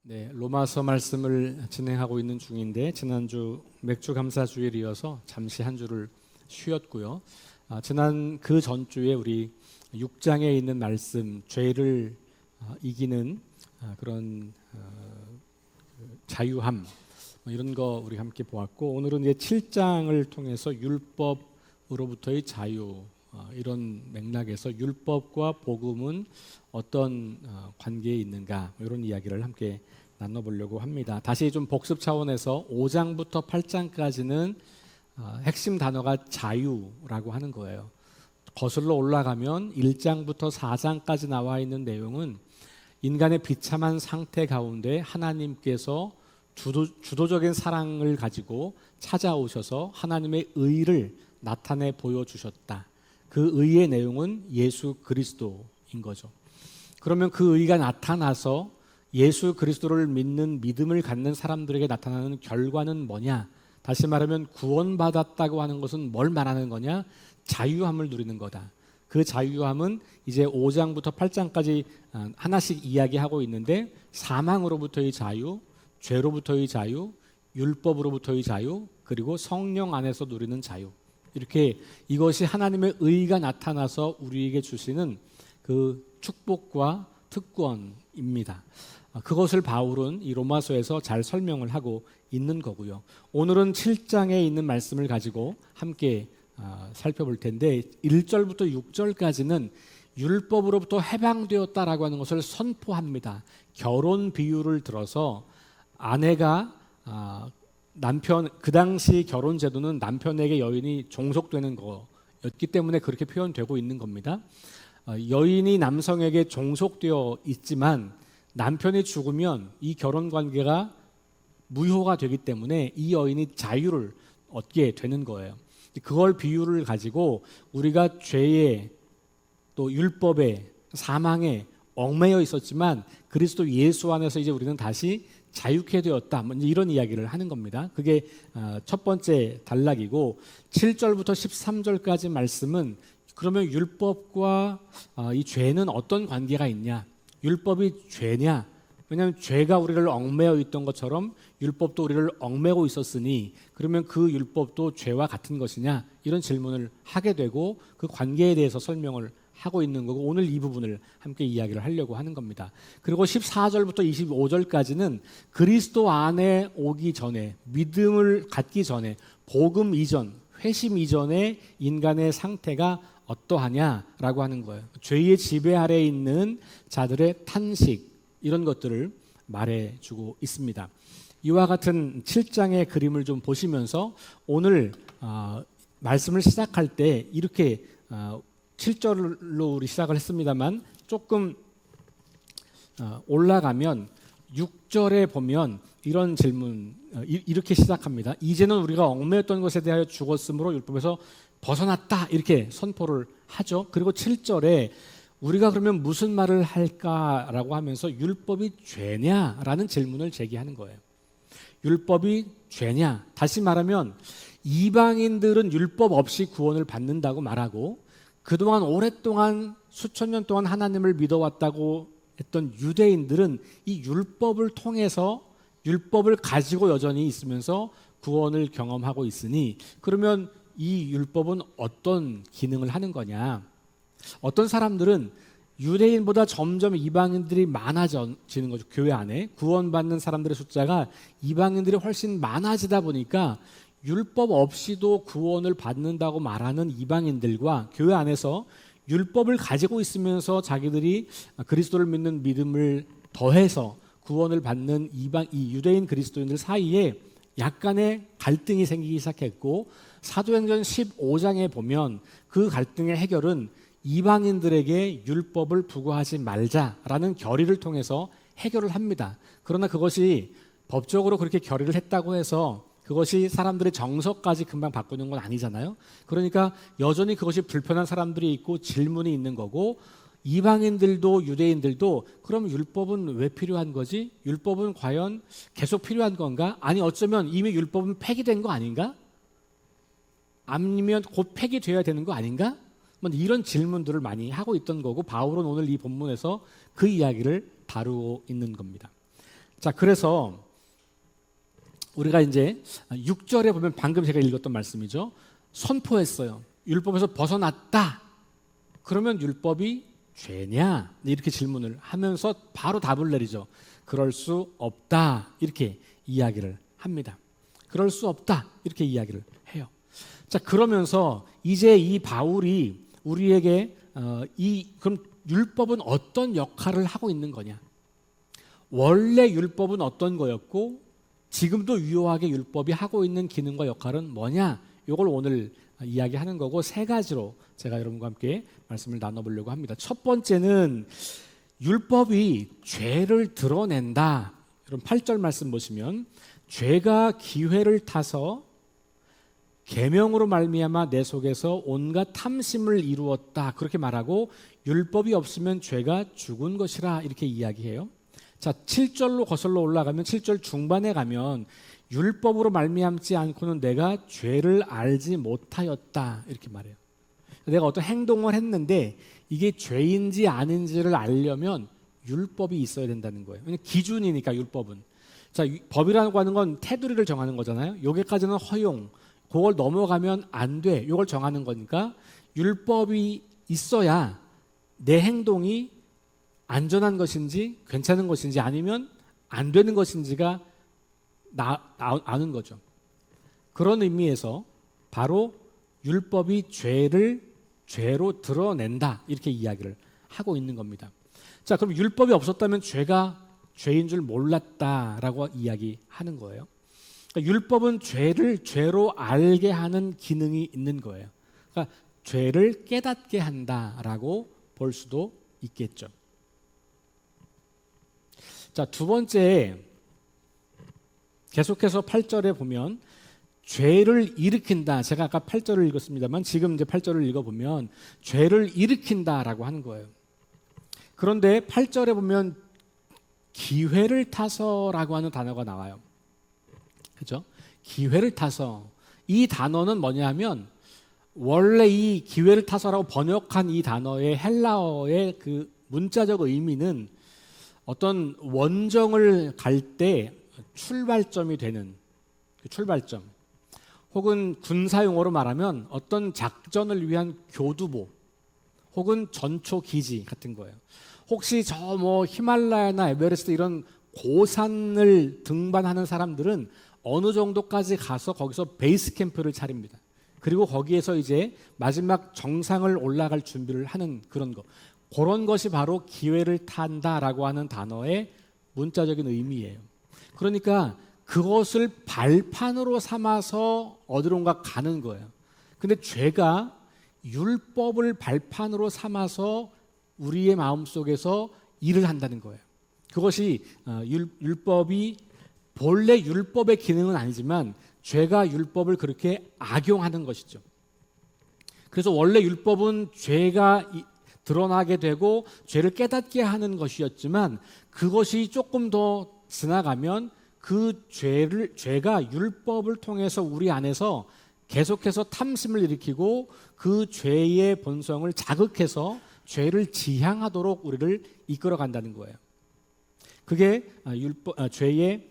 네, 로마서 말씀을 진행하고 있는 중인데 지난주 맥주 감사 주일이어서 잠시 한 주를 쉬었고요. 지난 그 전주에 우리 6장에 있는 말씀 죄를 이기는 그런 자유함 이런 거 우리 함께 보았고, 오늘은 이제 7장을 통해서 율법으로부터의 자유, 이런 맥락에서 율법과 복음은 어떤 관계에 있는가, 이런 이야기를 함께 나눠보려고 합니다. 다시 좀 복습 차원에서 5장부터 8장까지는 핵심 단어가 자유라고 하는 거예요. 거슬러 올라가면 1장부터 4장까지 나와 있는 내용은 인간의 비참한 상태 가운데 하나님께서 주도적인 사랑을 가지고 찾아오셔서 하나님의 의를 나타내 보여주셨다. 그 의의 내용은 예수 그리스도인 거죠. 그러면 그 의가 나타나서 예수 그리스도를 믿는 믿음을 갖는 사람들에게 나타나는 결과는 뭐냐? 다시 말하면 구원받았다고 하는 것은 뭘 말하는 거냐? 자유함을 누리는 거다. 그 자유함은 이제 5장부터 8장까지 하나씩 이야기하고 있는데, 사망으로부터의 자유, 죄로부터의 자유, 율법으로부터의 자유, 그리고 성령 안에서 누리는 자유, 이렇게 이것이 하나님의 의가 나타나서 우리에게 주시는 그 축복과 특권입니다. 그것을 바울은 이 로마서에서 잘 설명을 하고 있는 거고요. 오늘은 7장에 있는 말씀을 가지고 함께 살펴볼 텐데, 1절부터 6절까지는 율법으로부터 해방되었다라고 하는 것을 선포합니다. 결혼 비유를 들어서 아내가 남편, 그 당시 결혼 제도는 남편에게 여인이 종속되는 거였기 때문에 그렇게 표현되고 있는 겁니다. 여인이 남성에게 종속되어 있지만 남편이 죽으면 이 결혼 관계가 무효가 되기 때문에 이 여인이 자유를 얻게 되는 거예요. 그걸 비유를 가지고 우리가 죄에, 또 율법에, 사망에 얽매여 있었지만 그리스도 예수 안에서 이제 우리는 다시 자유케 되었다, 이런 이야기를 하는 겁니다. 그게 첫 번째 단락이고, 7절부터 13절까지 말씀은 그러면 율법과 이 죄는 어떤 관계가 있냐? 율법이 죄냐? 왜냐하면 죄가 우리를 얽매여 있던 것처럼 율법도 우리를 얽매고 있었으니 그러면 그 율법도 죄와 같은 것이냐? 이런 질문을 하게 되고 그 관계에 대해서 설명을 하고 있는 거고, 오늘 이 부분을 함께 이야기를 하려고 하는 겁니다. 그리고 14절부터 25절까지는 그리스도 안에 오기 전에, 믿음을 갖기 전에, 복음 이전, 회심 이전의 인간의 상태가 어떠하냐라고 하는 거예요. 죄의 지배 아래에 있는 자들의 탄식, 이런 것들을 말해주고 있습니다. 이와 같은 7장의 그림을 좀 보시면서 오늘 말씀을 시작할 때 이렇게 7절로 우리 시작을 했습니다만, 조금 올라가면 6절에 보면 이런 질문, 이렇게 시작합니다. 이제는 우리가 얽매였던 것에 대하여 죽었으므로 율법에서 벗어났다, 이렇게 선포를 하죠. 그리고 7절에 우리가 그러면 무슨 말을 할까라고 하면서 율법이 죄냐라는 질문을 제기하는 거예요. 율법이 죄냐? 다시 말하면 이방인들은 율법 없이 구원을 받는다고 말하고, 그동안 오랫동안 수천 년 동안 하나님을 믿어왔다고 했던 유대인들은 이 율법을 통해서, 율법을 가지고 여전히 있으면서 구원을 경험하고 있으니, 그러면 이 율법은 어떤 기능을 하는 거냐? 어떤 사람들은 유대인보다 점점 이방인들이 많아지는 거죠. 교회 안에 구원받는 사람들의 숫자가 이방인들이 훨씬 많아지다 보니까 율법 없이도 구원을 받는다고 말하는 이방인들과 교회 안에서 율법을 가지고 있으면서 자기들이 그리스도를 믿는 믿음을 더해서 구원을 받는 이 유대인 그리스도인들 사이에 약간의 갈등이 생기기 시작했고, 사도행전 15장에 보면 그 갈등의 해결은 이방인들에게 율법을 부과하지 말자라는 결의를 통해서 해결을 합니다. 그러나 그것이 법적으로 그렇게 결의를 했다고 해서 그것이 사람들의 정서까지 금방 바꾸는 건 아니잖아요. 그러니까 여전히 그것이 불편한 사람들이 있고 질문이 있는 거고, 이방인들도 유대인들도 그럼 율법은 왜 필요한 거지? 율법은 과연 계속 필요한 건가? 아니 어쩌면 이미 율법은 폐기된 거 아닌가? 아니면 곧 폐기되어야 되는 거 아닌가? 이런 질문들을 많이 하고 있던 거고, 바울은 오늘 이 본문에서 그 이야기를 다루고 있는 겁니다. 자, 그래서 우리가 이제 6절에 보면 방금 제가 읽었던 말씀이죠. 선포했어요. 율법에서 벗어났다. 그러면 율법이 죄냐? 이렇게 질문을 하면서 바로 답을 내리죠. 그럴 수 없다. 이렇게 이야기를 합니다. 그럴 수 없다. 이렇게 이야기를 해요. 자, 그러면서 이제 이 바울이 우리에게 그럼 율법은 어떤 역할을 하고 있는 거냐? 원래 율법은 어떤 거였고 지금도 유효하게 율법이 하고 있는 기능과 역할은 뭐냐? 이걸 오늘 이야기하는 거고 세 가지로 제가 여러분과 함께 말씀을 나눠보려고 합니다. 첫 번째는 율법이 죄를 드러낸다. 여러분 8절 말씀 보시면 죄가 기회를 타서 계명으로 말미암아 내 속에서 온갖 탐심을 이루었다. 그렇게 말하고 율법이 없으면 죄가 죽은 것이라 이렇게 이야기해요. 자, 7절로 거슬러 올라가면 7절 중반에 가면 율법으로 말미암지 않고는 내가 죄를 알지 못하였다. 이렇게 말해요. 내가 어떤 행동을 했는데 이게 죄인지 아닌지를 알려면 율법이 있어야 된다는 거예요. 왜냐하면 기준이니까 율법은. 자, 법이라고 하는 건 테두리를 정하는 거잖아요. 여기까지는 허용, 그걸 넘어가면 안 돼. 이걸 정하는 거니까 율법이 있어야 내 행동이 안전한 것인지 괜찮은 것인지 아니면 안 되는 것인지가 아는 거죠. 그런 의미에서 바로 율법이 죄로 드러낸다 이렇게 이야기를 하고 있는 겁니다. 자, 그럼 율법이 없었다면 죄가 죄인 줄 몰랐다라고 이야기하는 거예요. 그러니까 율법은 죄를 죄로 알게 하는 기능이 있는 거예요. 그러니까 죄를 깨닫게 한다라고 볼 수도 있겠죠. 자, 두 번째 계속해서 8절에 보면 죄를 일으킨다. 제가 아까 8절을 읽었습니다만 지금 이제 8절을 읽어보면 죄를 일으킨다라고 하는 거예요. 그런데 8절에 보면 기회를 타서라고 하는 단어가 나와요. 그렇죠? 기회를 타서. 이 단어는 뭐냐면 원래 이 기회를 타서라고 번역한 이 단어의 헬라어의 그 문자적 의미는 어떤 원정을 갈 때 출발점이 되는 그 출발점, 혹은 군사용어로 말하면 어떤 작전을 위한 교두보 혹은 전초 기지 같은 거예요. 혹시 저 뭐 히말라야나 에베레스트 이런 고산을 등반하는 사람들은 어느 정도까지 가서 거기서 베이스 캠프를 차립니다. 그리고 거기에서 이제 마지막 정상을 올라갈 준비를 하는 그런 거. 그런 것이 바로 기회를 탄다라고 하는 단어의 문자적인 의미예요. 그러니까 그것을 발판으로 삼아서 어디론가 가는 거예요. 근데 죄가 율법을 발판으로 삼아서 우리의 마음속에서 일을 한다는 거예요. 그것이 율법이 본래 율법의 기능은 아니지만 죄가 율법을 그렇게 악용하는 것이죠. 그래서 원래 율법은 죄가 드러나게 되고 죄를 깨닫게 하는 것이었지만 그것이 조금 더 지나가면 그 죄가 율법을 통해서 우리 안에서 계속해서 탐심을 일으키고 그 죄의 본성을 자극해서 죄를 지향하도록 우리를 이끌어 간다는 거예요. 그게 죄의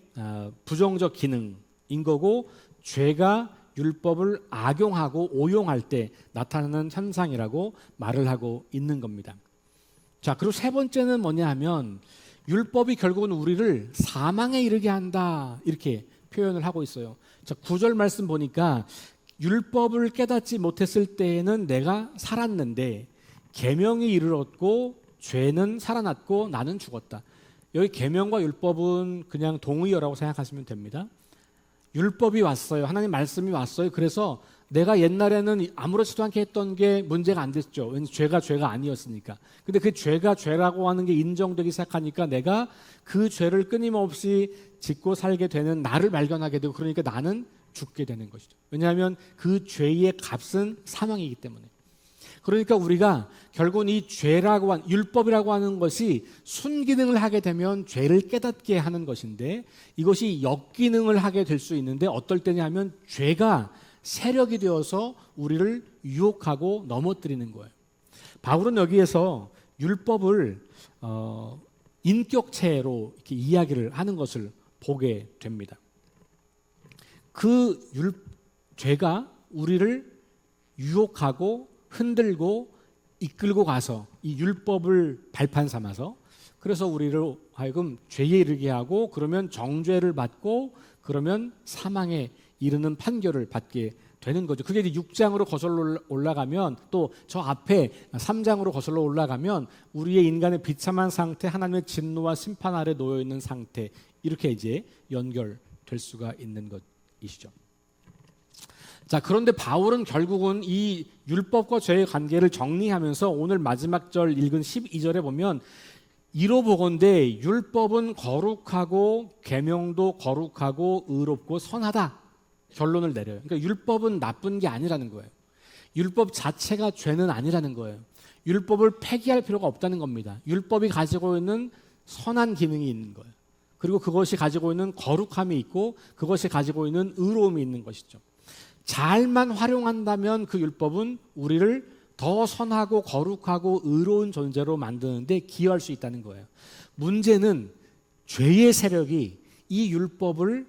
부정적 기능인 거고 죄가 율법을 악용하고 오용할 때 나타나는 현상이라고 말을 하고 있는 겁니다. 자, 그리고 세 번째는 뭐냐 하면 율법이 결국은 우리를 사망에 이르게 한다 이렇게 표현을 하고 있어요. 자, 9절 말씀 보니까 율법을 깨닫지 못했을 때에는 내가 살았는데 계명이 이르렀고 죄는 살아났고 나는 죽었다. 여기 계명과 율법은 그냥 동의어라고 생각하시면 됩니다. 율법이 왔어요. 하나님 말씀이 왔어요. 그래서 내가 옛날에는 아무렇지도 않게 했던 게 문제가 안 됐죠. 왠지 죄가 아니었으니까. 근데 그 죄가 죄라고 하는 게 인정되기 시작하니까 내가 그 죄를 끊임없이 짓고 살게 되는 나를 발견하게 되고 그러니까 나는 죽게 되는 것이죠. 왜냐하면 그 죄의 값은 사망이기 때문에. 그러니까 우리가 결국은 이 율법이라고 하는 것이 순기능을 하게 되면 죄를 깨닫게 하는 것인데 이것이 역기능을 하게 될 수 있는데 어떨 때냐 하면 죄가 세력이 되어서 우리를 유혹하고 넘어뜨리는 거예요. 바울은 여기에서 율법을 인격체로 이렇게 이야기를 하는 것을 보게 됩니다. 그 죄가 우리를 유혹하고 흔들고 이끌고 가서 이 율법을 발판 삼아서 그래서 우리를 하여금 죄에 이르게 하고 그러면 정죄를 받고 그러면 사망에 이르는 판결을 받게 되는 거죠. 그게 이제 6장으로 거슬러 올라가면 또 저 앞에 3장으로 거슬러 올라가면 우리의 인간의 비참한 상태, 하나님의 진노와 심판 아래 놓여 있는 상태 이렇게 이제 연결될 수가 있는 것이시죠. 자, 그런데 바울은 결국은 이 율법과 죄의 관계를 정리하면서 오늘 마지막 절 읽은 12절에 보면 이로 보건대 율법은 거룩하고 계명도 거룩하고 의롭고 선하다 결론을 내려요. 그러니까 율법은 나쁜 게 아니라는 거예요. 율법 자체가 죄는 아니라는 거예요. 율법을 폐기할 필요가 없다는 겁니다. 율법이 가지고 있는 선한 기능이 있는 거예요. 그리고 그것이 가지고 있는 거룩함이 있고 그것이 가지고 있는 의로움이 있는 것이죠. 잘만 활용한다면 그 율법은 우리를 더 선하고 거룩하고 의로운 존재로 만드는데 기여할 수 있다는 거예요. 문제는 죄의 세력이 이 율법을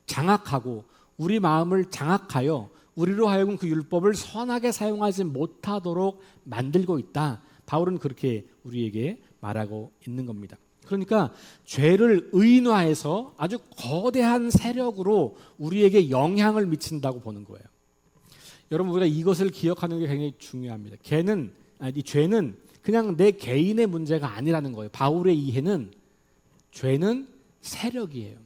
장악하고 우리 마음을 장악하여 우리로 하여금 그 율법을 선하게 사용하지 못하도록 만들고 있다. 바울은 그렇게 우리에게 말하고 있는 겁니다. 그러니까 죄를 의인화해서 아주 거대한 세력으로 우리에게 영향을 미친다고 보는 거예요. 여러분 우리가 이것을 기억하는 게 굉장히 중요합니다. 이 죄는 그냥 내 개인의 문제가 아니라는 거예요. 바울의 이해는 죄는 세력이에요.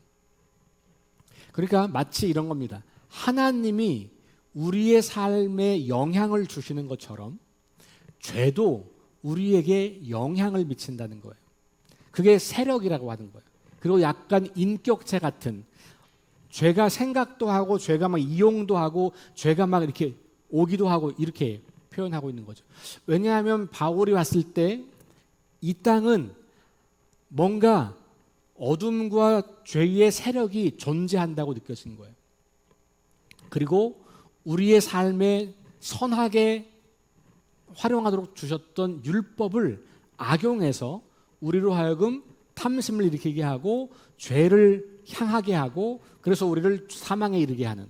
그러니까 마치 이런 겁니다. 하나님이 우리의 삶에 영향을 주시는 것처럼 죄도 우리에게 영향을 미친다는 거예요. 그게 세력이라고 하는 거예요. 그리고 약간 인격체 같은 죄가 생각도 하고 죄가 막 이용도 하고 죄가 막 이렇게 오기도 하고 이렇게 표현하고 있는 거죠. 왜냐하면 바울이 왔을 때 이 땅은 뭔가 어둠과 죄의 세력이 존재한다고 느껴지는 거예요. 그리고 우리의 삶에 선하게 활용하도록 주셨던 율법을 악용해서 우리로 하여금 탐심을 일으키게 하고 죄를 향하게 하고 그래서 우리를 사망에 이르게 하는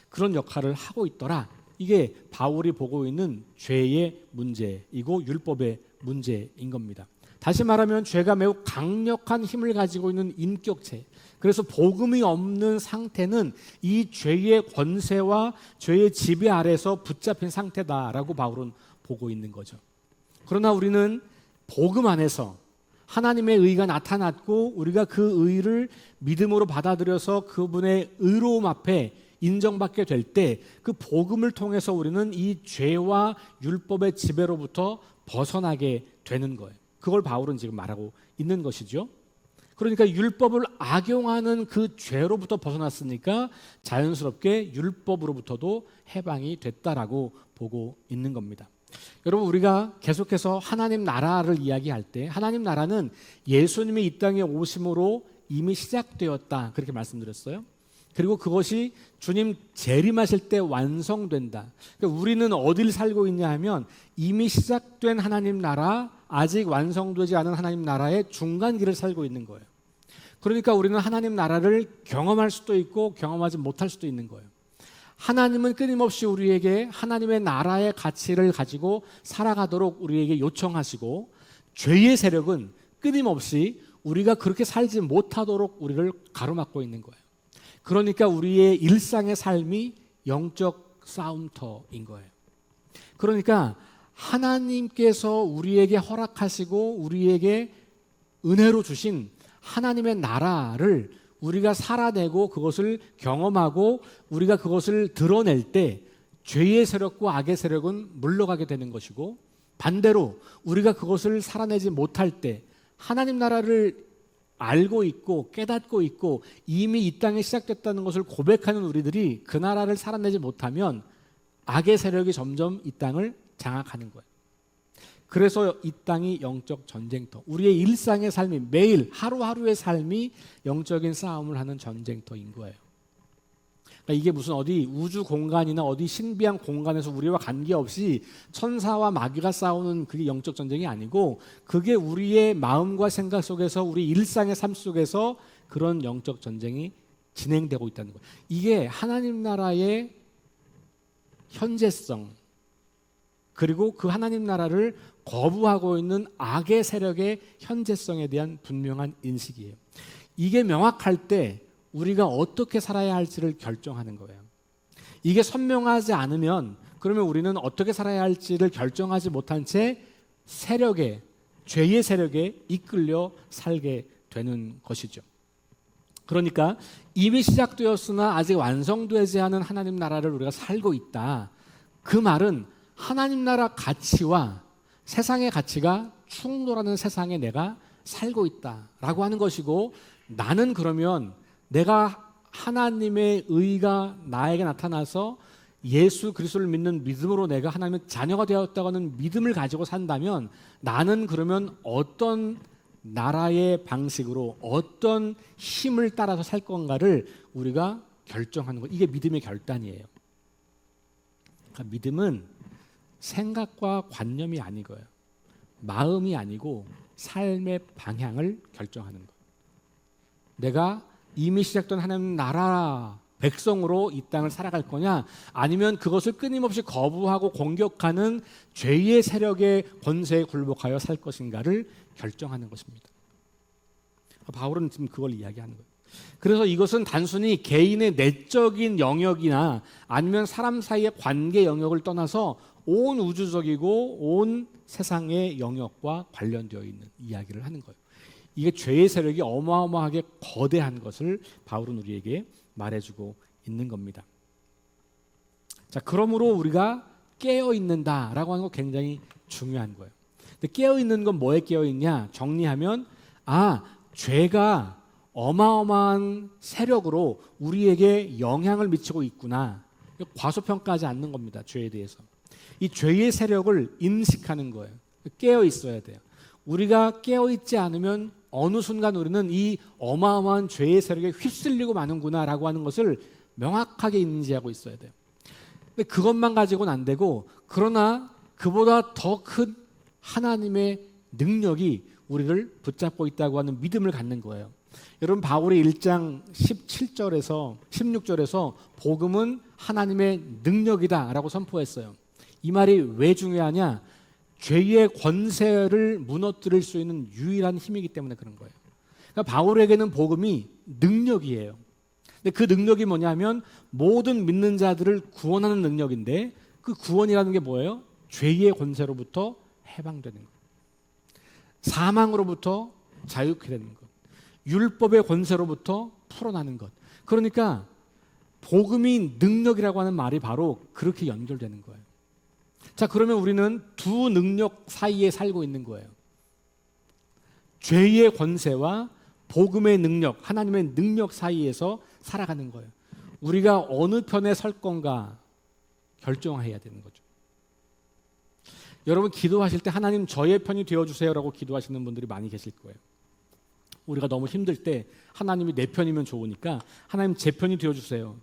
그런 역할을 하고 있더라. 이게 바울이 보고 있는 죄의 문제이고 율법의 문제인 겁니다. 다시 말하면 죄가 매우 강력한 힘을 가지고 있는 인격체. 그래서 복음이 없는 상태는 이 죄의 권세와 죄의 지배 아래서 붙잡힌 상태다라고 바울은 보고 있는 거죠. 그러나 우리는 복음 안에서 하나님의 의가 나타났고 우리가 그 의를 믿음으로 받아들여서 그분의 의로움 앞에 인정받게 될 때 그 복음을 통해서 우리는 이 죄와 율법의 지배로부터 벗어나게 되는 거예요. 그걸 바울은 지금 말하고 있는 것이죠. 그러니까 율법을 악용하는 그 죄로부터 벗어났으니까 자연스럽게 율법으로부터도 해방이 됐다라고 보고 있는 겁니다. 여러분 우리가 계속해서 하나님 나라를 이야기할 때 하나님 나라는 예수님이 이 땅에 오심으로 이미 시작되었다 그렇게 말씀드렸어요. 그리고 그것이 주님 재림하실 때 완성된다. 그러니까 우리는 어딜 살고 있냐 하면 이미 시작된 하나님 나라, 아직 완성되지 않은 하나님 나라의 중간길을 살고 있는 거예요. 그러니까 우리는 하나님 나라를 경험할 수도 있고 경험하지 못할 수도 있는 거예요. 하나님은 끊임없이 우리에게 하나님의 나라의 가치를 가지고 살아가도록 우리에게 요청하시고 죄의 세력은 끊임없이 우리가 그렇게 살지 못하도록 우리를 가로막고 있는 거예요. 그러니까 우리의 일상의 삶이 영적 싸움터인 거예요. 그러니까 하나님께서 우리에게 허락하시고 우리에게 은혜로 주신 하나님의 나라를 우리가 살아내고 그것을 경험하고 우리가 그것을 드러낼 때 죄의 세력과 악의 세력은 물러가게 되는 것이고 반대로 우리가 그것을 살아내지 못할 때 하나님 나라를 알고 있고 깨닫고 있고 이미 이 땅에 시작됐다는 것을 고백하는 우리들이 그 나라를 살아내지 못하면 악의 세력이 점점 이 땅을 장악하는 거예요. 그래서 이 땅이 영적 전쟁터, 우리의 일상의 삶이 매일 하루하루의 삶이 영적인 싸움을 하는 전쟁터인 거예요. 그러니까 이게 무슨 어디 우주 공간이나 어디 신비한 공간에서 우리와 관계없이 천사와 마귀가 싸우는 그게 영적 전쟁이 아니고, 그게 우리의 마음과 생각 속에서 우리 일상의 삶 속에서 그런 영적 전쟁이 진행되고 있다는 거예요. 이게 하나님 나라의 현재성, 그리고 그 하나님 나라를 거부하고 있는 악의 세력의 현재성에 대한 분명한 인식이에요. 이게 명확할 때 우리가 어떻게 살아야 할지를 결정하는 거예요. 이게 선명하지 않으면 그러면 우리는 어떻게 살아야 할지를 결정하지 못한 채 세력에, 죄의 세력에 이끌려 살게 되는 것이죠. 그러니까 이미 시작되었으나 아직 완성되지 않은 하나님 나라를 우리가 살고 있다. 그 말은 하나님 나라 가치와 세상의 가치가 충돌하는 세상에 내가 살고 있다라고 하는 것이고, 나는 그러면 내가 하나님의 의가 나에게 나타나서 예수 그리스도를 믿는 믿음으로 내가 하나님의 자녀가 되었다고 하는 믿음을 가지고 산다면, 나는 그러면 어떤 나라의 방식으로 어떤 힘을 따라서 살 건가를 우리가 결정하는 것. 이게 믿음의 결단이에요. 그러니까 믿음은 생각과 관념이 아니고요, 마음이 아니고 삶의 방향을 결정하는 것. 내가 이미 시작된 하나님 나라 백성으로 이 땅을 살아갈 거냐, 아니면 그것을 끊임없이 거부하고 공격하는 죄의 세력의 권세에 굴복하여 살 것인가를 결정하는 것입니다. 바울은 지금 그걸 이야기하는 거예요. 그래서 이것은 단순히 개인의 내적인 영역이나 아니면 사람 사이의 관계 영역을 떠나서 온 우주적이고 온 세상의 영역과 관련되어 있는 이야기를 하는 거예요. 이게 죄의 세력이 어마어마하게 거대한 것을 바울은 우리에게 말해주고 있는 겁니다. 자, 그러므로 우리가 깨어 있는다라고 하는 거 굉장히 중요한 거예요. 근데 깨어 있는 건 뭐에 깨어 있냐? 정리하면 죄가 어마어마한 세력으로 우리에게 영향을 미치고 있구나. 과소평가하지 않는 겁니다. 죄에 대해서. 이 죄의 세력을 인식하는 거예요. 깨어 있어야 돼요. 우리가 깨어 있지 않으면 어느 순간 우리는 이 어마어마한 죄의 세력에 휩쓸리고 마는구나라고 하는 것을 명확하게 인지하고 있어야 돼요. 근데 그것만 가지고는 안 되고, 그러나 그보다 더 큰 하나님의 능력이 우리를 붙잡고 있다고 하는 믿음을 갖는 거예요. 여러분, 바울이 1장 17절에서 16절에서 복음은 하나님의 능력이다라고 선포했어요. 이 말이 왜 중요하냐? 죄의 권세를 무너뜨릴 수 있는 유일한 힘이기 때문에 그런 거예요. 그러니까 바울에게는 복음이 능력이에요. 근데 그 능력이 뭐냐면 모든 믿는 자들을 구원하는 능력인데, 그 구원이라는 게 뭐예요? 죄의 권세로부터 해방되는 것, 사망으로부터 자유케 되는 것, 율법의 권세로부터 풀어나는 것. 그러니까 복음이 능력이라고 하는 말이 바로 그렇게 연결되는 거예요. 자, 그러면 우리는 두 능력 사이에 살고 있는 거예요. 죄의 권세와 복음의 능력, 하나님의 능력 사이에서 살아가는 거예요. 우리가 어느 편에 설 건가 결정해야 되는 거죠. 여러분, 기도하실 때 하나님 저의 편이 되어주세요라고 기도하시는 분들이 많이 계실 거예요. 우리가 너무 힘들 때 하나님이 내 편이면 좋으니까 하나님 제 편이 되어주세요.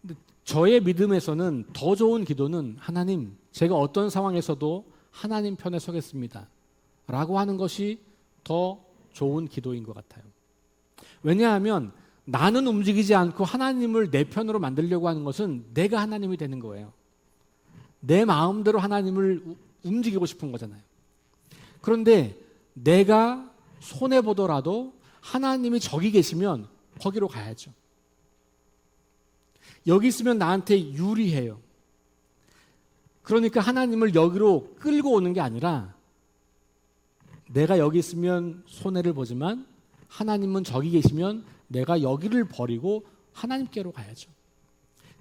근데 저의 믿음에서는 더 좋은 기도는 하나님, 제가 어떤 상황에서도 하나님 편에 서겠습니다 라고 하는 것이 더 좋은 기도인 것 같아요. 왜냐하면 나는 움직이지 않고 하나님을 내 편으로 만들려고 하는 것은 내가 하나님이 되는 거예요. 내 마음대로 하나님을 움직이고 싶은 거잖아요. 그런데 내가 손해보더라도 하나님이 저기 계시면 거기로 가야죠. 여기 있으면 나한테 유리해요. 그러니까 하나님을 여기로 끌고 오는 게 아니라, 내가 여기 있으면 손해를 보지만 하나님은 저기 계시면 내가 여기를 버리고 하나님께로 가야죠.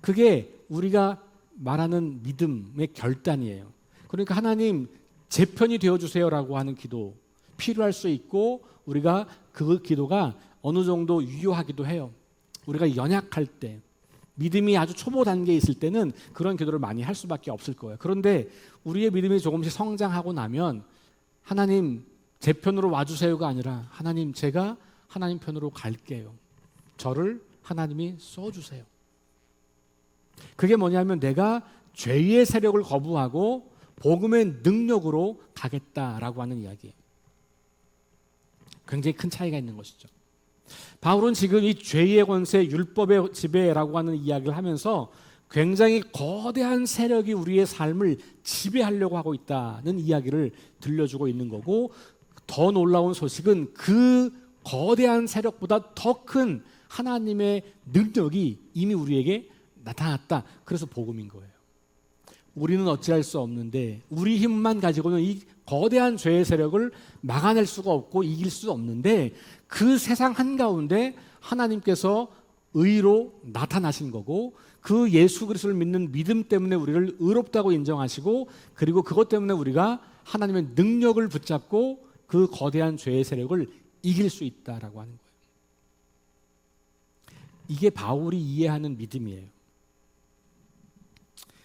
그게 우리가 말하는 믿음의 결단이에요. 그러니까 하나님 제 편이 되어주세요라고 하는 기도 필요할 수 있고, 우리가 그 기도가 어느 정도 유효하기도 해요. 우리가 연약할 때, 믿음이 아주 초보 단계에 있을 때는 그런 기도를 많이 할 수밖에 없을 거예요. 그런데 우리의 믿음이 조금씩 성장하고 나면 하나님 제 편으로 와주세요가 아니라, 하나님 제가 하나님 편으로 갈게요. 저를 하나님이 써주세요. 그게 뭐냐면 내가 죄의 세력을 거부하고 복음의 능력으로 가겠다라고 하는 이야기예요. 굉장히 큰 차이가 있는 것이죠. 바울은 지금 이 죄의 권세, 율법의 지배라고 하는 이야기를 하면서 굉장히 거대한 세력이 우리의 삶을 지배하려고 하고 있다는 이야기를 들려주고 있는 거고, 더 놀라운 소식은 그 거대한 세력보다 더 큰 하나님의 능력이 이미 우리에게 나타났다. 그래서 복음인 거예요. 우리는 어찌할 수 없는데, 우리 힘만 가지고는 이 거대한 죄의 세력을 막아낼 수가 없고 이길 수 없는데, 그 세상 한가운데 하나님께서 의로 나타나신 거고, 그 예수 그리스도를 믿는 믿음 때문에 우리를 의롭다고 인정하시고, 그리고 그것 때문에 우리가 하나님의 능력을 붙잡고 그 거대한 죄의 세력을 이길 수 있다라고 하는 거예요. 이게 바울이 이해하는 믿음이에요.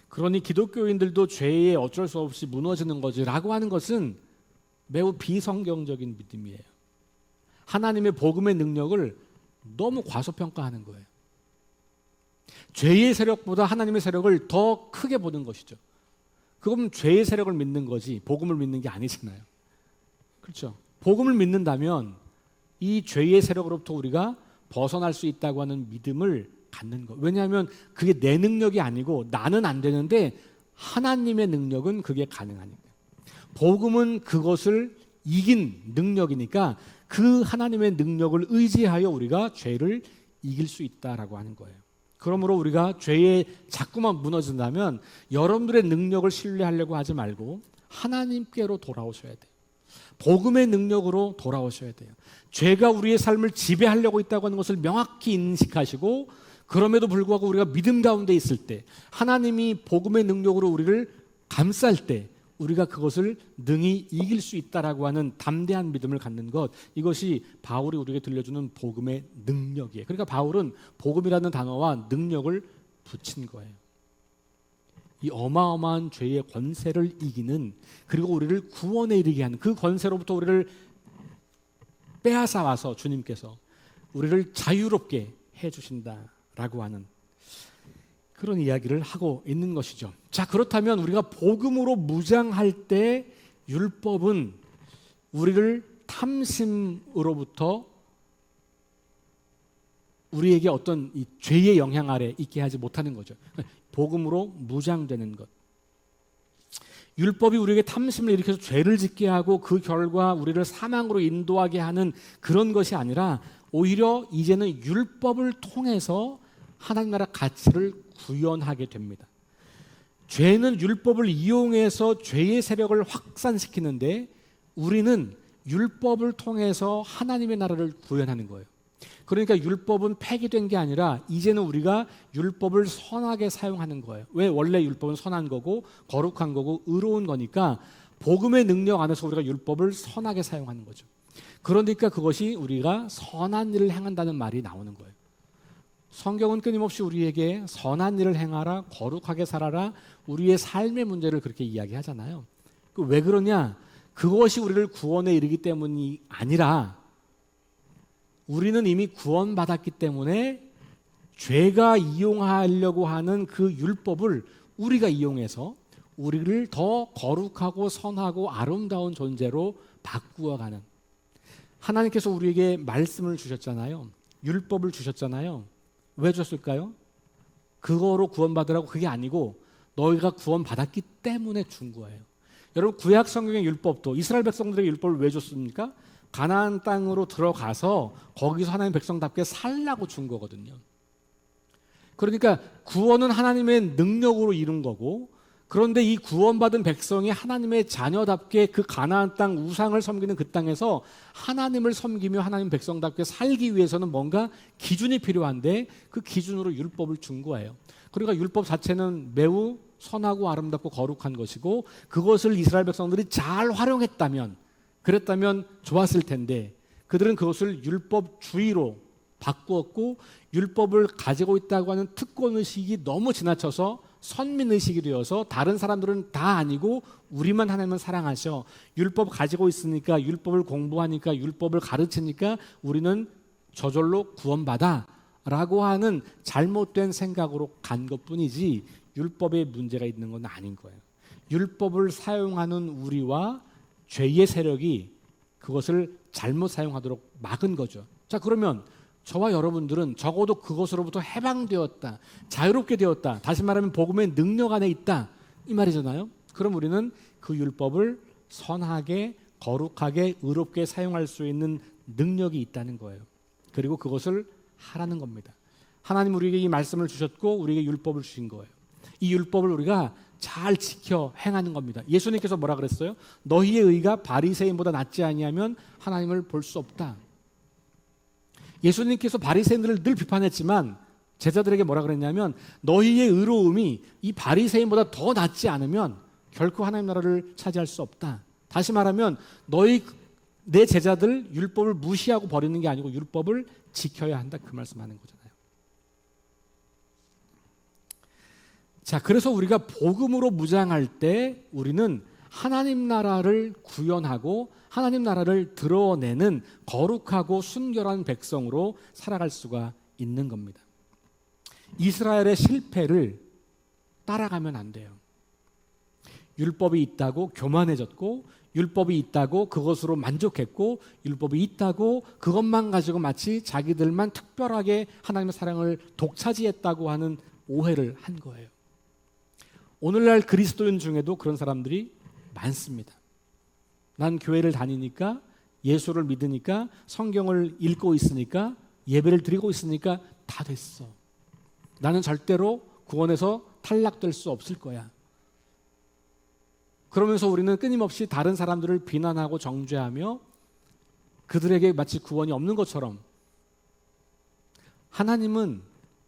그러니 기독교인들도 죄에 어쩔 수 없이 무너지는 거지라고 하는 것은 매우 비성경적인 믿음이에요. 하나님의 복음의 능력을 너무 과소평가하는 거예요. 죄의 세력보다 하나님의 세력을 더 크게 보는 것이죠. 그건 죄의 세력을 믿는 거지 복음을 믿는 게 아니잖아요. 그렇죠? 복음을 믿는다면 이 죄의 세력으로부터 우리가 벗어날 수 있다고 하는 믿음을 갖는 거. 왜냐하면 그게 내 능력이 아니고 나는 안 되는데 하나님의 능력은 그게 가능하니까. 복음은 그것을 이긴 능력이니까 그 하나님의 능력을 의지하여 우리가 죄를 이길 수 있다라고 하는 거예요. 그러므로 우리가 죄에 자꾸만 무너진다면 여러분들의 능력을 신뢰하려고 하지 말고 하나님께로 돌아오셔야 돼요. 복음의 능력으로 돌아오셔야 돼요. 죄가 우리의 삶을 지배하려고 있다고 하는 것을 명확히 인식하시고, 그럼에도 불구하고 우리가 믿음 가운데 있을 때 하나님이 복음의 능력으로 우리를 감쌀 때 우리가 그것을 능히 이길 수 있다라고 하는 담대한 믿음을 갖는 것, 이것이 바울이 우리에게 들려주는 복음의 능력이에요. 그러니까 바울은 복음이라는 단어와 능력을 붙인 거예요. 이 어마어마한 죄의 권세를 이기는, 그리고 우리를 구원에 이르게 하는 그 권세로부터 우리를 빼앗아 와서 주님께서 우리를 자유롭게 해주신다라고 하는 그런 이야기를 하고 있는 것이죠. 자, 그렇다면 우리가 복음으로 무장할 때 율법은 우리를 탐심으로부터 우리에게 어떤 이 죄의 영향 아래 있게 하지 못하는 거죠. 복음으로 무장되는 것. 율법이 우리에게 탐심을 일으켜서 죄를 짓게 하고 그 결과 우리를 사망으로 인도하게 하는 그런 것이 아니라, 오히려 이제는 율법을 통해서 하나님 나라 가치를 구현하게 됩니다. 죄는 율법을 이용해서 죄의 세력을 확산시키는데, 우리는 율법을 통해서 하나님의 나라를 구현하는 거예요. 그러니까 율법은 폐기된 게 아니라 이제는 우리가 율법을 선하게 사용하는 거예요. 왜? 원래 율법은 선한 거고 거룩한 거고 의로운 거니까 복음의 능력 안에서 우리가 율법을 선하게 사용하는 거죠. 그러니까 그것이 우리가 선한 일을 행한다는 말이 나오는 거예요. 성경은 끊임없이 우리에게 선한 일을 행하라, 거룩하게 살아라, 우리의 삶의 문제를 그렇게 이야기하잖아요. 왜 그러냐? 그것이 우리를 구원에 이르기 때문이 아니라, 우리는 이미 구원받았기 때문에 죄가 이용하려고 하는 그 율법을 우리가 이용해서 우리를 더 거룩하고 선하고 아름다운 존재로 바꾸어가는, 하나님께서 우리에게 말씀을 주셨잖아요. 율법을 주셨잖아요. 왜 주셨을까요? 그거로 구원받으라고 그게 아니고 너희가 구원받았기 때문에 준 거예요. 여러분, 구약 성경의 율법도 이스라엘 백성들에게 율법을 왜 줬습니까? 가나안 땅으로 들어가서 거기서 하나님 백성답게 살라고 준 거거든요. 그러니까 구원은 하나님의 능력으로 이룬 거고, 그런데 이 구원받은 백성이 하나님의 자녀답게 그 가나안 땅 우상을 섬기는 그 땅에서 하나님을 섬기며 하나님 백성답게 살기 위해서는 뭔가 기준이 필요한데, 그 기준으로 율법을 준 거예요. 그러니까 율법 자체는 매우 선하고 아름답고 거룩한 것이고, 그것을 이스라엘 백성들이 잘 활용했다면, 그랬다면 좋았을 텐데 그들은 그것을 율법주의로 바꾸었고, 율법을 가지고 있다고 하는 특권의식이 너무 지나쳐서 선민의식이 되어서 다른 사람들은 다 아니고 우리만 하나님을 사랑하셔, 율법 가지고 있으니까, 율법을 공부하니까, 율법을 가르치니까 우리는 저절로 구원받아 라고 하는 잘못된 생각으로 간 것뿐이지 율법에 문제가 있는 건 아닌 거예요. 율법을 사용하는 우리와 죄의 세력이 그것을 잘못 사용하도록 막은 거죠. 자, 그러면 저와 여러분들은 적어도 그것으로부터 해방되었다, 자유롭게 되었다, 다시 말하면 복음의 능력 안에 있다, 이 말이잖아요. 그럼 우리는 그 율법을 선하게, 거룩하게, 의롭게 사용할 수 있는 능력이 있다는 거예요. 그리고 그것을 하라는 겁니다. 하나님 우리에게 이 말씀을 주셨고 우리에게 율법을 주신 거예요. 이 율법을 우리가 잘 지켜 행하는 겁니다. 예수님께서 뭐라 그랬어요? 너희의 의가 바리새인보다 낫지 아니하면 하나님을 볼 수 없다. 예수님께서 바리새인들을 늘 비판했지만 제자들에게 뭐라 그랬냐면 너희의 의로움이 이 바리새인보다 더 낫지 않으면 결코 하나님 나라를 차지할 수 없다. 다시 말하면 내 제자들 율법을 무시하고 버리는 게 아니고 율법을 지켜야 한다, 그 말씀하는 거잖아요. 자, 그래서 우리가 복음으로 무장할 때 우리는 하나님 나라를 구현하고 하나님 나라를 드러내는 거룩하고 순결한 백성으로 살아갈 수가 있는 겁니다. 이스라엘의 실패를 따라가면 안 돼요. 율법이 있다고 교만해졌고, 율법이 있다고 그것으로 만족했고, 율법이 있다고 그것만 가지고 마치 자기들만 특별하게 하나님의 사랑을 독차지했다고 하는 오해를 한 거예요. 오늘날 그리스도인 중에도 그런 사람들이 많습니다. 난 교회를 다니니까, 예수를 믿으니까, 성경을 읽고 있으니까, 예배를 드리고 있으니까 다 됐어. 나는 절대로 구원에서 탈락될 수 없을 거야. 그러면서 우리는 끊임없이 다른 사람들을 비난하고 정죄하며 그들에게 마치 구원이 없는 것처럼, 하나님은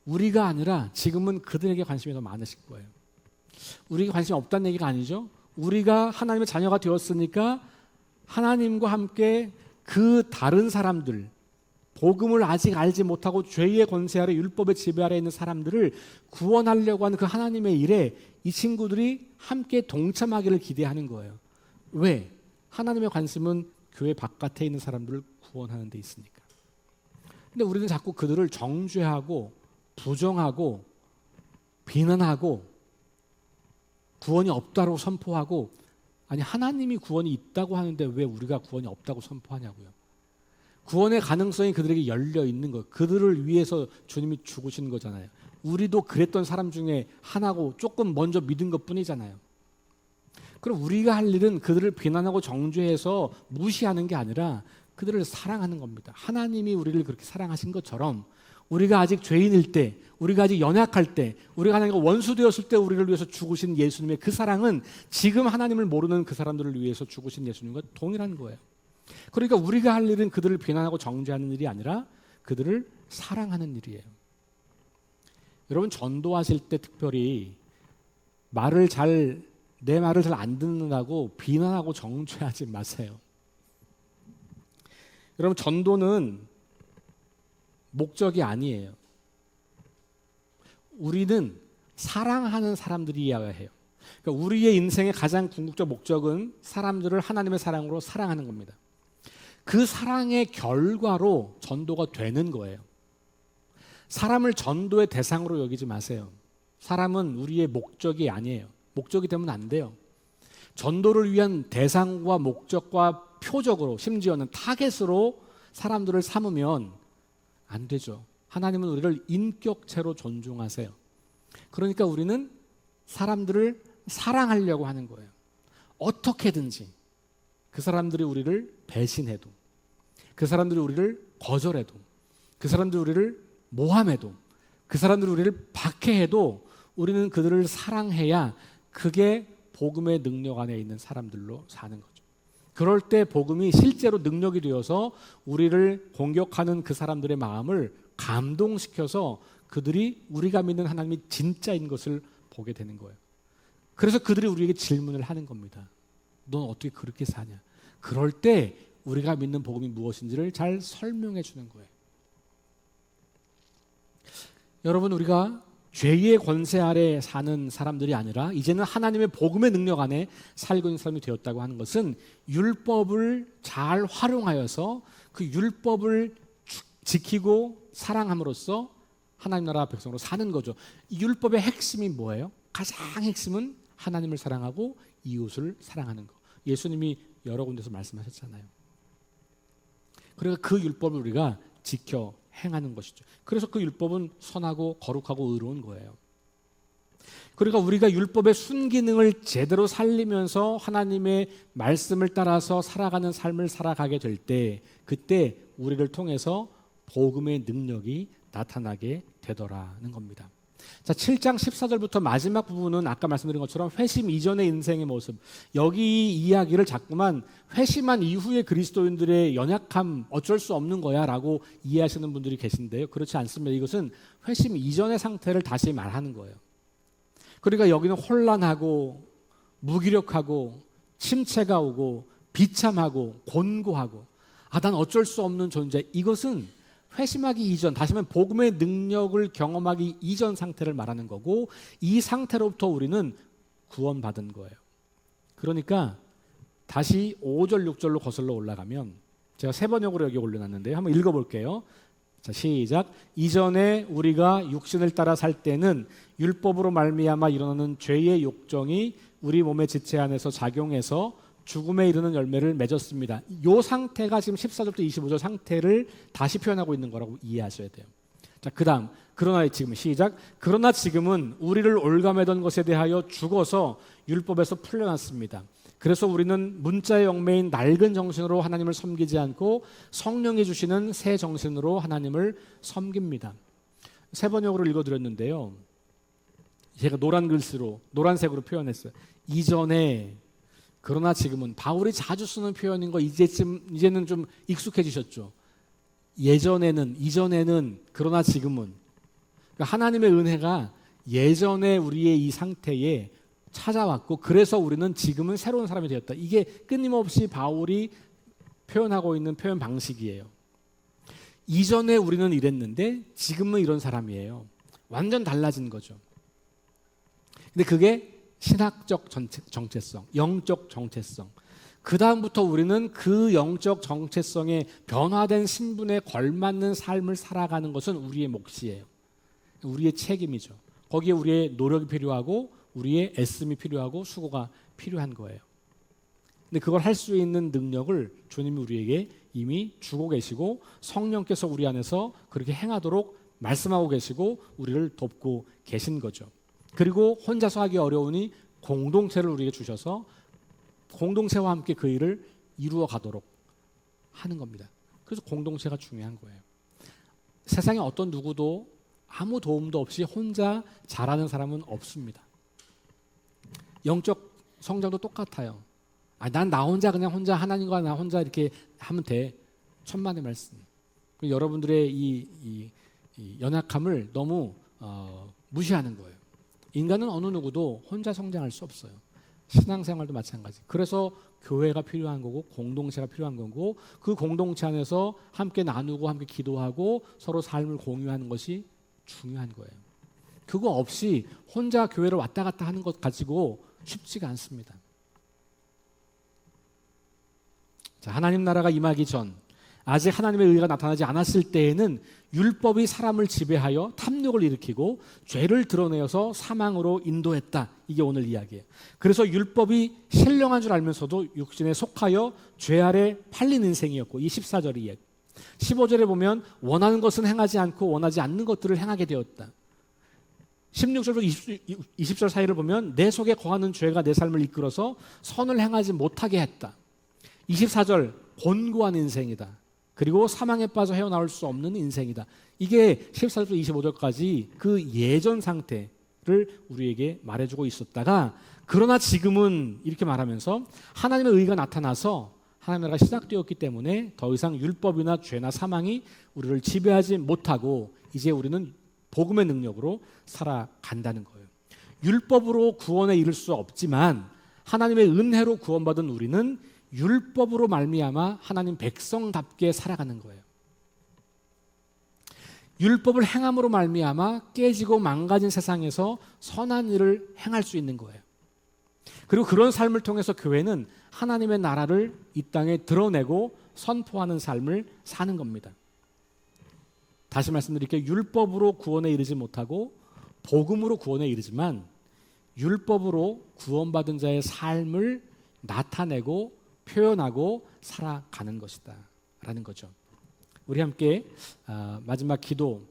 우리가 아니라 지금은 그들에게 관심이 더 많으실 거예요. 우리에게 관심이 없다는 얘기가 아니죠. 우리가 하나님의 자녀가 되었으니까 하나님과 함께 그 다른 사람들, 복음을 아직 알지 못하고 죄의 권세 아래 율법의 지배 아래 있는 사람들을 구원하려고 하는 그 하나님의 일에 이 친구들이 함께 동참하기를 기대하는 거예요. 왜? 하나님의 관심은 교회 바깥에 있는 사람들을 구원하는 데 있으니까. 근데 우리는 자꾸 그들을 정죄하고 부정하고 비난하고 구원이 없다고 선포하고, 아니 하나님이 구원이 있다고 하는데 왜 우리가 구원이 없다고 선포하냐고요. 구원의 가능성이 그들에게 열려 있는 거예요. 그들을 위해서 주님이 죽으신 거잖아요. 우리도 그랬던 사람 중에 하나고 조금 먼저 믿은 것뿐이잖아요. 그럼 우리가 할 일은 그들을 비난하고 정죄해서 무시하는 게 아니라 그들을 사랑하는 겁니다. 하나님이 우리를 그렇게 사랑하신 것처럼 우리가 아직 죄인일 때, 우리가 아직 연약할 때, 우리가 하나님과 원수 되었을 때 우리를 위해서 죽으신 예수님의 그 사랑은 지금 하나님을 모르는 그 사람들을 위해서 죽으신 예수님과 동일한 거예요. 그러니까 우리가 할 일은 그들을 비난하고 정죄하는 일이 아니라 그들을 사랑하는 일이에요. 여러분, 전도하실 때 특별히 내 말을 잘 안 듣는다고 비난하고 정죄하지 마세요. 여러분, 전도는 목적이 아니에요. 우리는 사랑하는 사람들이어야 해요. 그러니까 우리의 인생의 가장 궁극적 목적은 사람들을 하나님의 사랑으로 사랑하는 겁니다. 그 사랑의 결과로 전도가 되는 거예요. 사람을 전도의 대상으로 여기지 마세요. 사람은 우리의 목적이 아니에요. 목적이 되면 안 돼요. 전도를 위한 대상과 목적과 표적으로, 심지어는 타겟으로 사람들을 삼으면 안 되죠. 하나님은 우리를 인격체로 존중하세요. 그러니까 우리는 사람들을 사랑하려고 하는 거예요. 어떻게든지 그 사람들이 우리를 배신해도, 그 사람들이 우리를 거절해도, 그 사람들이 우리를 모함해도, 그 사람들이 우리를 박해해도 우리는 그들을 사랑해야 그게 복음의 능력 안에 있는 사람들로 사는 거죠. 그럴 때 복음이 실제로 능력이 되어서 우리를 공격하는 그 사람들의 마음을 감동시켜서 그들이 우리가 믿는 하나님이 진짜인 것을 보게 되는 거예요. 그래서 그들이 우리에게 질문을 하는 겁니다. 넌 어떻게 그렇게 사냐? 그럴 때 우리가 믿는 복음이 무엇인지를 잘 설명해 주는 거예요. 여러분, 우리가 죄의 권세 아래 사는 사람들이 아니라 이제는 하나님의 복음의 능력 안에 살고 있는 사람이 되었다고 하는 것은 율법을 잘 활용하여서 그 율법을 지키고 사랑함으로써 하나님 나라 백성으로 사는 거죠. 이 율법의 핵심이 뭐예요? 가장 핵심은 하나님을 사랑하고 이웃을 사랑하는 거. 예수님이 여러 군데서 말씀하셨잖아요. 그러니까 그 율법을 우리가 지켜 행하는 것이죠. 그래서 그 율법은 선하고 거룩하고 의로운 거예요. 그러니까 우리가 율법의 순기능을 제대로 살리면서 하나님의 말씀을 따라서 살아가는 삶을 살아가게 될 때, 그때 우리를 통해서 복음의 능력이 나타나게 되더라는 겁니다. 자, 7장 14절부터 마지막 부분은 아까 말씀드린 것처럼 회심 이전의 인생의 모습. 여기 이야기를 자꾸만 회심한 이후의 그리스도인들의 연약함, 어쩔 수 없는 거야 라고 이해하시는 분들이 계신데요. 그렇지 않습니다. 이것은 회심 이전의 상태를 다시 말하는 거예요. 그러니까 여기는 혼란하고 무기력하고 침체가 오고 비참하고 곤고하고 난 어쩔 수 없는 존재. 이것은 회심하기 이전, 다시 말하면 복음의 능력을 경험하기 이전 상태를 말하는 거고, 이 상태로부터 우리는 구원받은 거예요. 그러니까 다시 5절 6절로 거슬러 올라가면, 제가 세 번역으로 여기 올려놨는데요. 한번 읽어볼게요. 자, 시작. 이전에 우리가 육신을 따라 살 때는 율법으로 말미암아 일어나는 죄의 욕정이 우리 몸의 지체 안에서 작용해서 죽음에 이르는 열매를 맺었습니다. 이 상태가 지금 14절부터 25절 상태를 다시 표현하고 있는 거라고 이해하셔야 돼요. 자, 그 다음, 그러나 지금 시작. 그러나 지금은 우리를 올가매던 것에 대하여 죽어서 율법에서 풀려났습니다. 그래서 우리는 문자의 영매인 낡은 정신으로 하나님을 섬기지 않고 성령이 주시는 새 정신으로 하나님을 섬깁니다. 세 번역으로 읽어드렸는데요. 제가 노란색으로 표현했어요. 이전에, 그러나 지금은, 바울이 자주 쓰는 표현인 거 이제는 좀 익숙해지셨죠. 예전에는, 이전에는, 그러나 지금은. 그러니까 하나님의 은혜가 예전에 우리의 이 상태에 찾아왔고, 그래서 우리는 지금은 새로운 사람이 되었다. 이게 끊임없이 바울이 표현하고 있는 표현 방식이에요. 이전에 우리는 이랬는데 지금은 이런 사람이에요. 완전 달라진 거죠. 근데 그게 신학적 정체성, 영적 정체성. 그 다음부터 우리는 그 영적 정체성에 변화된 신분에 걸맞는 삶을 살아가는 것은 우리의 몫이에요. 우리의 책임이죠. 거기에 우리의 노력이 필요하고 우리의 애씀이 필요하고 수고가 필요한 거예요. 근데 그걸 할 수 있는 능력을 주님이 우리에게 이미 주고 계시고 성령께서 우리 안에서 그렇게 행하도록 말씀하고 계시고 우리를 돕고 계신 거죠. 그리고 혼자서 하기 어려우니 공동체를 우리에게 주셔서 공동체와 함께 그 일을 이루어 가도록 하는 겁니다. 그래서 공동체가 중요한 거예요. 세상에 어떤 누구도 아무 도움도 없이 혼자 잘하는 사람은 없습니다. 영적 성장도 똑같아요. 난 나 혼자 그냥 혼자 하나님과 나 혼자 이렇게 하면 돼. 천만의 말씀. 여러분들의 이 연약함을 너무 무시하는 거예요. 인간은 어느 누구도 혼자 성장할 수 없어요. 신앙생활도 마찬가지. 그래서 교회가 필요한 거고 공동체가 필요한 거고 그 공동체 안에서 함께 나누고 함께 기도하고 서로 삶을 공유하는 것이 중요한 거예요. 그거 없이 혼자 교회를 왔다 갔다 하는 것 가지고 쉽지가 않습니다. 자, 하나님 나라가 임하기 전, 아직 하나님의 의가 나타나지 않았을 때에는 율법이 사람을 지배하여 탐욕을 일으키고 죄를 드러내어서 사망으로 인도했다. 이게 오늘 이야기예요. 그래서 율법이 신령한 줄 알면서도 육신에 속하여 죄 아래 팔린 인생이었고, 이 14절의 이야기. 15절에 보면 원하는 것은 행하지 않고 원하지 않는 것들을 행하게 되었다. 16절부터 20절 사이를 보면 내 속에 거하는 죄가 내 삶을 이끌어서 선을 행하지 못하게 했다. 24절 곤고한 인생이다. 그리고 사망에 빠져 헤어나올 수 없는 인생이다. 이게 14절부터 25절까지 그 예전 상태를 우리에게 말해주고 있었다가, 그러나 지금은 이렇게 말하면서 하나님의 의가 나타나서 하나님의 나라가 시작되었기 때문에 더 이상 율법이나 죄나 사망이 우리를 지배하지 못하고 이제 우리는 복음의 능력으로 살아간다는 거예요. 율법으로 구원에 이를 수 없지만 하나님의 은혜로 구원받은 우리는 율법으로 말미암아 하나님 백성답게 살아가는 거예요. 율법을 행함으로 말미암아 깨지고 망가진 세상에서 선한 일을 행할 수 있는 거예요. 그리고 그런 삶을 통해서 교회는 하나님의 나라를 이 땅에 드러내고 선포하는 삶을 사는 겁니다. 다시 말씀드릴게요. 율법으로 구원에 이르지 못하고 복음으로 구원에 이르지만 율법으로 구원받은 자의 삶을 나타내고 표현하고 살아가는 것이다 라는 거죠. 우리 함께 마지막 기도,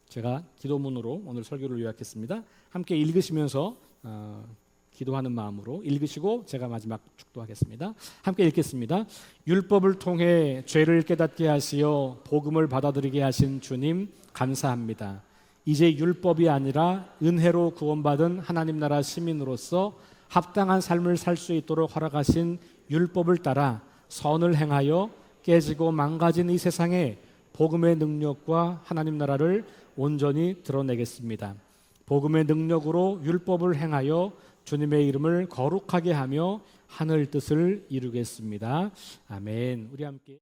제가 기도문으로 오늘 설교를 요약했습니다. 함께 읽으시면서 기도하는 마음으로 읽으시고 제가 마지막 축도하겠습니다. 함께 읽겠습니다. 율법을 통해 죄를 깨닫게 하시어 복음을 받아들이게 하신 주님 감사합니다. 이제 율법이 아니라 은혜로 구원받은 하나님 나라 시민으로서 합당한 삶을 살 수 있도록 허락하신 율법을 따라 선을 행하여 깨지고 망가진 이 세상에 복음의 능력과 하나님 나라를 온전히 드러내겠습니다. 복음의 능력으로 율법을 행하여 주님의 이름을 거룩하게 하며 하늘 뜻을 이루겠습니다. 아멘. 우리 함께